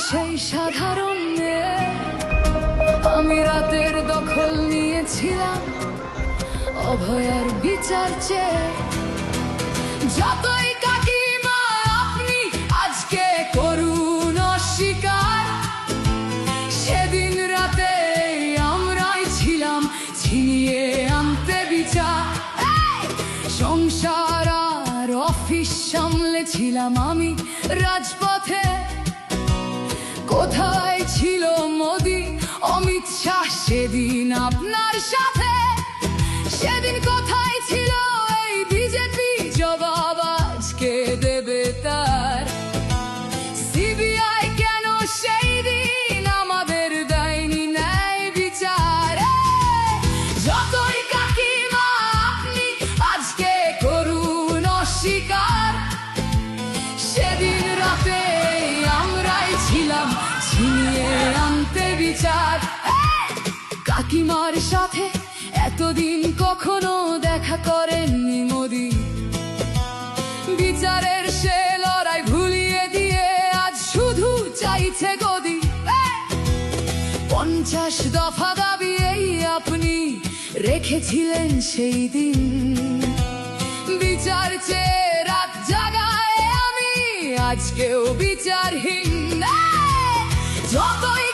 সেই সাধারণ মেয়ে, আমি রাতের দখল নিয়েছিলাম অভয়ার বিচার চেয়ে। যতই কাকিমা আপনি আজকে করুন অস্বীকার, সেদিন রাতে আমরাই ছিলাম ছিনিয়ে আনতে বিচার। সংসার আর অফিস সামলেছিলাম আমি রাজপথে। কোথায় ছিল মোদি অমিত শাহ সেদিন আপনার সাথে? সেদিন কোথায় ছিল এই বিজেপি? জবাব আজকে দেবে তার। সিবিআই কেন সেই দিন আমাদের দেয়নি ন্যায় বিচার? যতই কাকিমা আপনি আজকে করুন অস্বীকার, সেদিন রাতে আমরাই ছিলাম ছিনিয়ে আনতে বিচার। কাকিমার সাথে এতদিন কখনো দেখা করেননি মোদি, বিচারের সে লড়াই ভুলিয়ে দিয়ে আজ শুধু চাইছে গদি। 50 দফা দাবি এই আপনি রেখেছিলেন সেই দিন, বিচার চেয়ে রাত জাগায় আমি আজকেও বিচারহীন। যতই